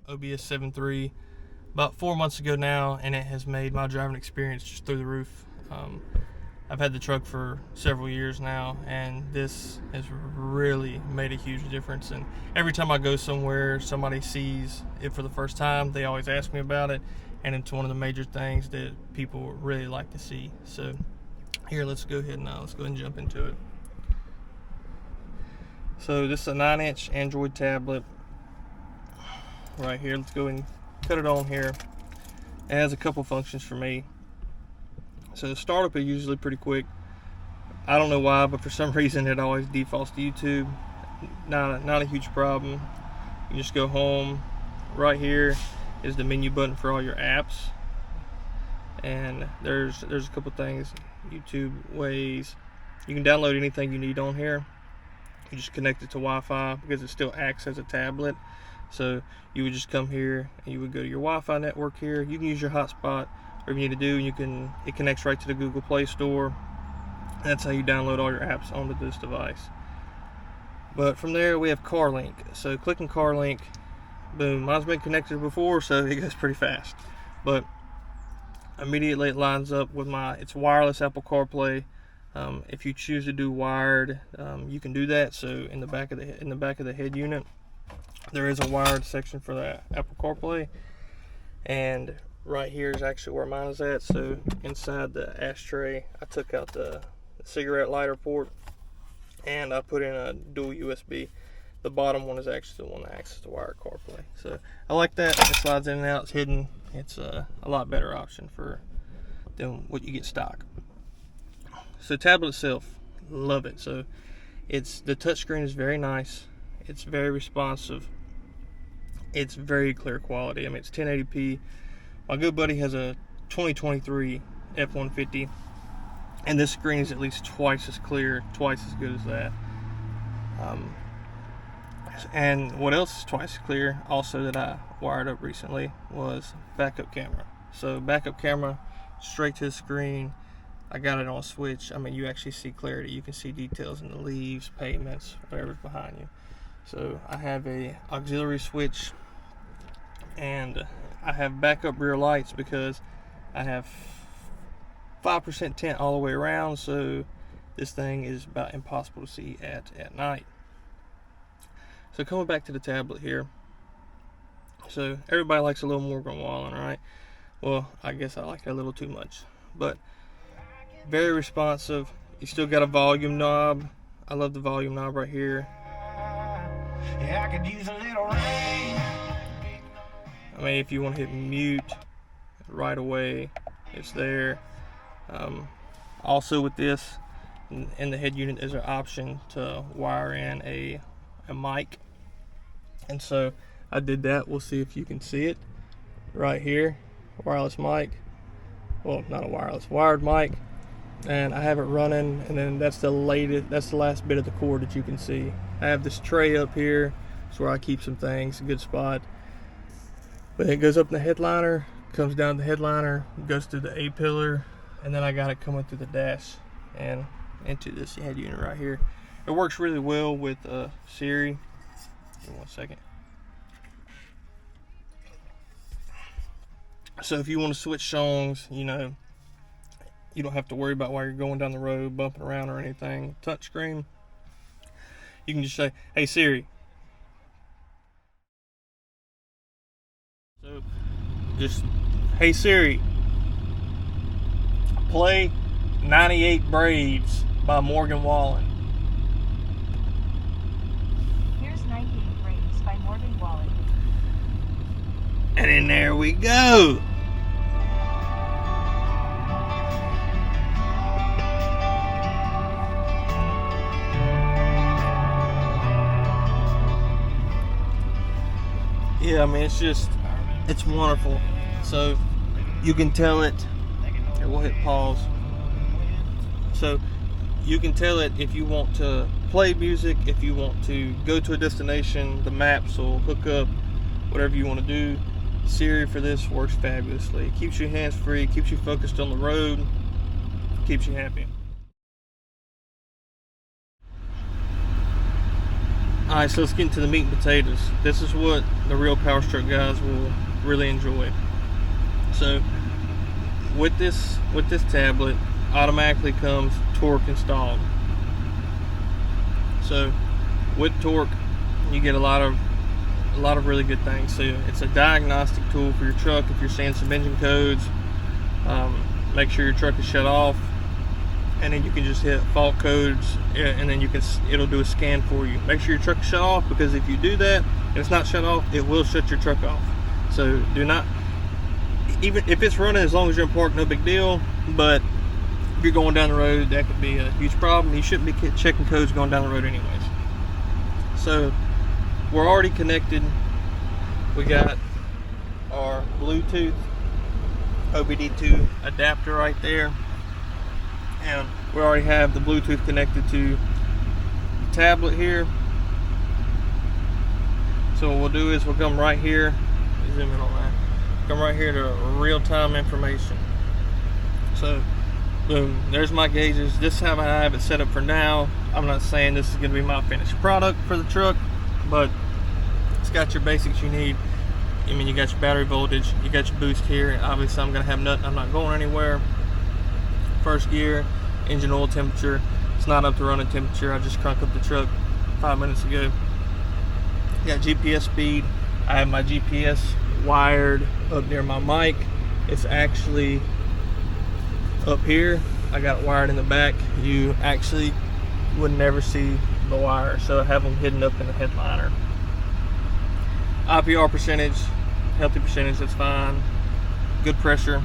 OBS 7.3 about 4 months ago now, and it has made my driving experience just through the roof. I've had the truck for several years now, and this has really made a huge difference. And every time I go somewhere, somebody sees it for the first time, they always ask me about it, and it's one of the major things that people really like to see. So here, let's go ahead and jump into it. So this is a 9-inch Android tablet right here. Let's go and cut it on here. It has a couple functions for me. So the startup is usually pretty quick. I don't know why, but for some reason it always defaults to YouTube. Not a huge problem. You just go home. Right here is the menu button for all your apps, and there's a couple things. YouTube, Waze. You can download anything you need on here. You just connect it to Wi-Fi because it still acts as a tablet. So you would just come here and you would go to your Wi-Fi network here. You can use your hotspot, whatever you need to do. It connects right to the Google Play Store. That's how you download all your apps onto this device. But from there we have CarLink. So clicking CarLink, boom, mine's been connected before, so it goes pretty fast. But immediately it lines up with it's wireless Apple Carplay. If you choose to do wired, you can do that. So in the back of the head unit, there is a wired section for the Apple CarPlay, and right here is actually where mine is at. So inside the ashtray, I took out the cigarette lighter port, and I put in a dual USB. The bottom one is actually the one that acts as the wired CarPlay. So I like that. It slides in and out. It's hidden. It's a lot better option than what you get stock. So tablet itself, love it. So the touchscreen is very nice. It's very responsive. It's very clear quality. I mean, it's 1080p. My good buddy has a 2023 F-150, and this screen is at least twice as clear, twice as good as that. And what else is twice as clear also that I wired up recently was backup camera. So backup camera straight to the screen. I got it on a switch. I mean, you actually see clarity. You can see details in the leaves, pavements, whatever's behind you. So I have a auxiliary switch, and I have backup rear lights because I have 5% tint all the way around, so this thing is about impossible to see at night. So coming back to the tablet here, so everybody likes a little Morgan Wallen, right? Well, I guess I like it a little too much, but very responsive. You still got a volume knob. I love the volume knob right here. Yeah, I could use a little rain. I mean, if you want to hit mute right away, it's there. Also with this, in the head unit, there's an option to wire in a mic. And so I did that. We'll see if you can see it right here. Wireless mic. Well, not a wireless, wired mic. And I have it running, and then that's the last bit of the cord that you can see. I have this tray up here. It's where I keep some things, a good spot. But it goes up in the headliner, comes down the headliner, goes through the A-pillar, and then I got it coming through the dash and into this head unit right here. It works really well with Siri. Give me 1 second. So if you want to switch songs, you don't have to worry about while you're going down the road, bumping around or anything. Touchscreen. You can just say, "Hey Siri." So just, "Hey Siri, play 98 Braids by Morgan Wallen." Here's 98 Braids by Morgan Wallen. And then there we go. Yeah, I mean, it's wonderful. So you can tell it, and we'll hit pause. So you can tell it if you want to play music, if you want to go to a destination, the maps will hook up, whatever you want to do. Siri for this works fabulously. It keeps you hands free, keeps you focused on the road, keeps you happy. Alright, so let's get into the meat and potatoes. This is what the real Powerstroke guys will really enjoy. So with this tablet, automatically comes torque installed. So with torque, you get a lot of really good things. So it's a diagnostic tool for your truck. If you're seeing some engine codes, make sure your truck is shut off, and then you can just hit fault codes, and then it'll do a scan for you. Make sure your truck is shut off, because if you do that and it's not shut off, it will shut your truck off. So do not, even if it's running, as long as you're in park, no big deal. But if you're going down the road, that could be a huge problem. You shouldn't be checking codes going down the road anyways. So we're already connected. We got our Bluetooth OBD2 adapter right there, and we already have the Bluetooth connected to the tablet here. So what we'll do is we'll come right here, zoom in on that, come right here to real-time information. So boom, there's my gauges. This is how I have it set up for now. I'm not saying this is going to be my finished product for the truck, but it's got your basics you need. I mean, you got your battery voltage, you got your boost here, and obviously I'm going to have nothing, I'm not going anywhere. First gear, engine oil temperature, it's not up to running temperature. I just cranked up the truck 5 minutes ago. Got GPS speed. I have my GPS wired up near my mic. It's actually up here. I got it wired in the back. You actually would never see the wire, so I have them hidden up in the headliner. IPR percentage, healthy percentage, that's fine. Good pressure.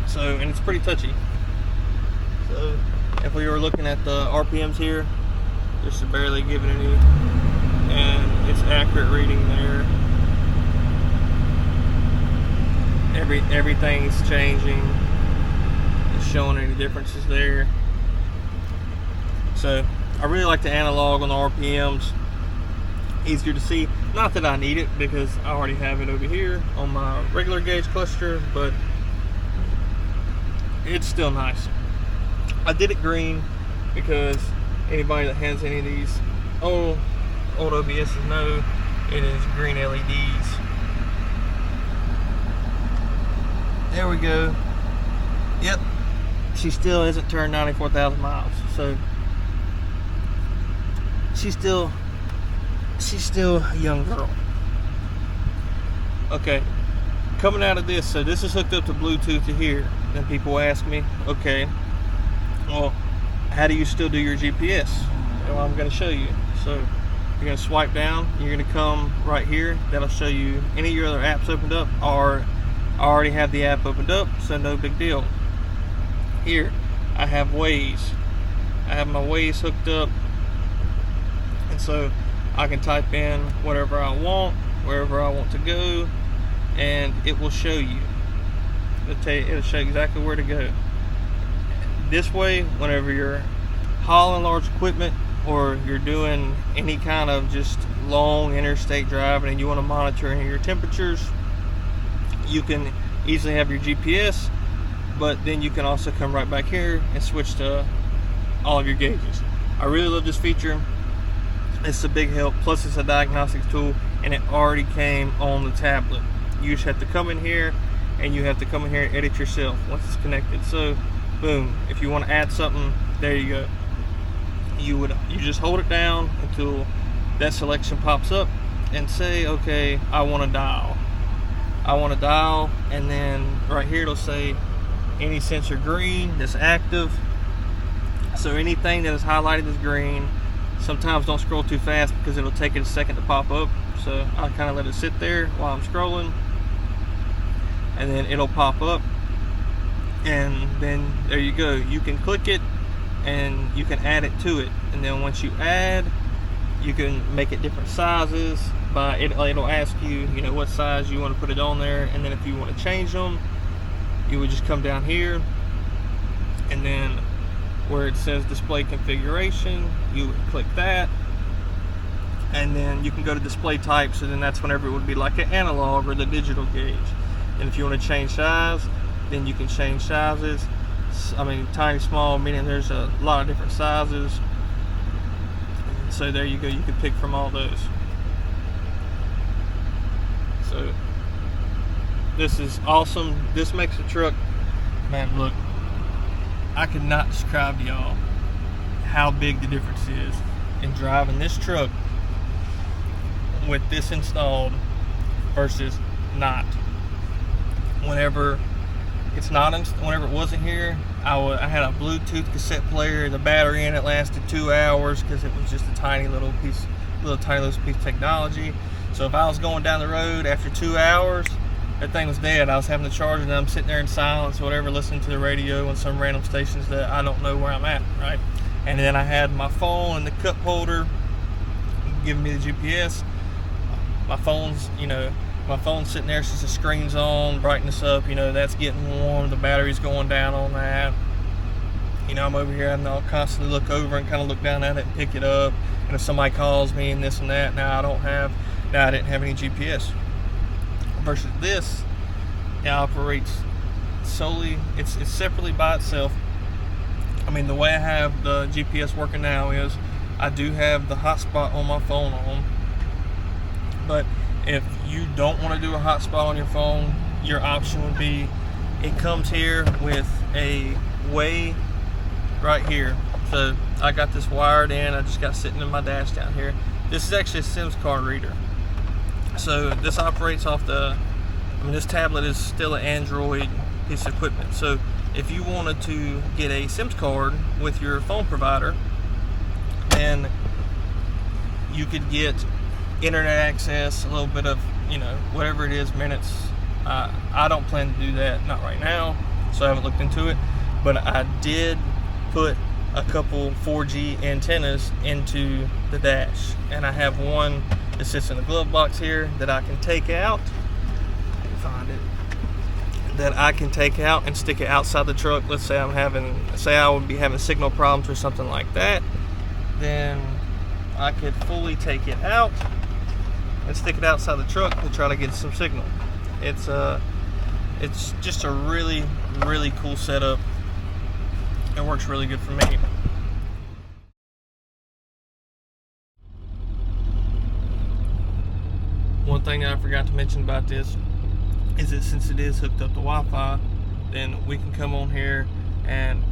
So, and it's pretty touchy. So if we were looking at the RPMs here, just barely giving any, and it's accurate reading there. Everything's changing. It's showing any differences there. So I really like the analog on the RPMs. Easier to see. Not that I need it, because I already have it over here on my regular gauge cluster, but it's still nice. I did it green because anybody that has any of these old OBSs know it is green LEDs. There we go. Yep, she still hasn't turned 94,000 miles, so she's still a young girl. Okay, coming out of this, so this is hooked up to Bluetooth to here. Then people ask me, okay, well, how do you still do your GPS? Well, I'm going to show you. So you're going to swipe down, you're going to come right here. That'll show you any of your other apps opened up, or I already have the app opened up, so no big deal. Here I have Waze. I have my Waze hooked up, and so I can type in whatever I want, wherever I want to go, and it will show you. It'll show you exactly where to go. This way, whenever you're hauling large equipment, or you're doing any kind of just long interstate driving and you want to monitor any of your temperatures, you can easily have your GPS, but then you can also come right back here and switch to all of your gauges. I really love this feature. It's a big help. Plus it's a diagnostics tool, and it already came on the tablet. You just have to come in here, and you have to come in here and edit yourself once it's connected. So boom, if you want to add something, there you go. You just hold it down until that selection pops up, and say, okay, I want to dial, and then right here it'll say any sensor green that's active. So anything that is highlighted as green. Sometimes don't scroll too fast, because it'll take it a second to pop up. So I kind of let it sit there while I'm scrolling, and then it'll pop up, and then there you go. You can click it and you can add it to it, and then once you add, you can make it different sizes. It'll ask you, what size you want to put it on there, and then if you want to change them, you would just come down here, and then where it says display configuration, you would click that, and then you can go to display type. So then that's whenever it would be like an analog or the digital gauge. And if you want to change size, then you can change sizes. I mean, tiny, small, medium, there's a lot of different sizes. So there you go, you can pick from all those. So this is awesome. This makes the truck, man, look, I could not describe to y'all how big the difference is in driving this truck with this installed versus not. Whenever it wasn't here, I had a Bluetooth cassette player, the battery in it lasted 2 hours because it was just a tiny little piece of technology. So if I was going down the road after 2 hours, that thing was dead. I was having to charge it, and I'm sitting there in silence or whatever, listening to the radio on some random stations that I don't know where I'm at, right? And then I had my phone in the cup holder giving me the GPS. My phone's sitting there since the screen's on, brightness up, that's getting warm, the battery's going down on that. I'm over here and I'll constantly look over and kind of look down at it and pick it up. And if somebody calls me and this and that, I didn't have any GPS. Versus this, it operates solely, it's separately by itself. The way I have the GPS working now is I do have the hotspot on my phone on, but if you don't want to do a hotspot on your phone, your option would be, it comes here with a way right here. So I got this wired in, I just got sitting in my dash down here. This is actually a SIMS card reader. So this operates off this tablet is still an Android piece of equipment. So if you wanted to get a SIMS card with your phone provider, then you could get internet access, a little bit of, whatever it is, minutes. I don't plan to do that, not right now, so I haven't looked into it. But I did put a couple 4G antennas into the dash, and I have one that sits in the glove box here that I can take out. That I can take out and stick it outside the truck. Let's say I would be having signal problems or something like that, then I could fully take it out and stick it outside the truck to try to get some signal. It's just a really, really cool setup. It works really good for me. One thing that I forgot to mention about this is that since it is hooked up to Wi-Fi, then we can come on here and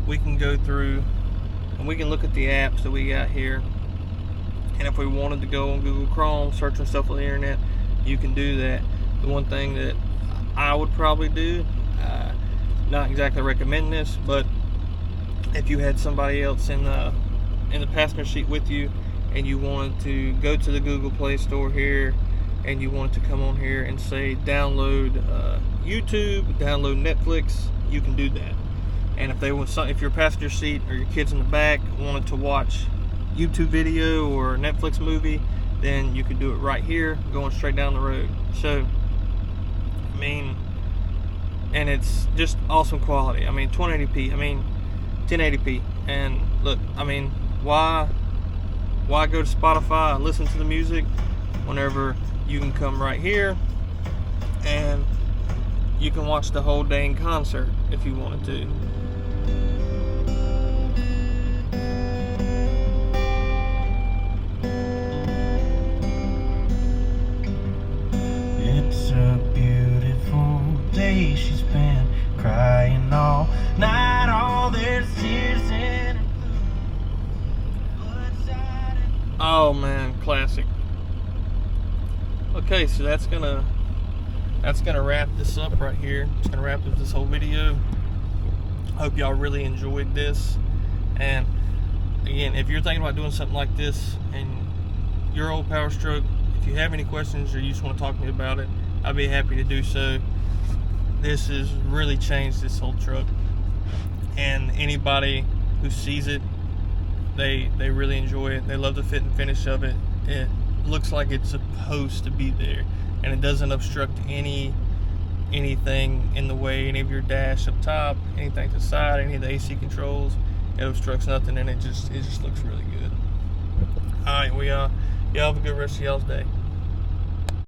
we can go through and we can look at the apps that we got here. And if we wanted to go on Google Chrome, searching stuff on the internet, you can do that. The one thing that I would probably do, not exactly recommend this, but if you had somebody else in the passenger seat with you and you wanted to go to the Google Play Store here and you wanted to come on here and say download YouTube, download Netflix, you can do that. And if your passenger seat or your kids in the back wanted to watch YouTube video or Netflix movie, then you can do it right here, going straight down the road. So, and it's just awesome quality. 1080p, 1080p. And look, why go to Spotify and listen to the music whenever you can come right here and you can watch the whole dang concert if you wanted to. It's a beautiful day. She's been crying all night. All there's tears in her blue. Oh man, classic. Okay, so that's gonna wrap this up right here. It's gonna wrap up this whole video. Hope y'all really enjoyed this. And again, if you're thinking about doing something like this and your old Powerstroke, if you have any questions or you just want to talk to me about it, I'd be happy to do so. This has really changed this whole truck, and anybody who sees it, they really enjoy it. They love the fit and finish of it. It looks like it's supposed to be there, and it doesn't obstruct anything in the way, any of your dash up top, anything to the side, any of the AC controls. It obstructs nothing, and it just looks really good. All right, y'all have a good rest of y'all's day.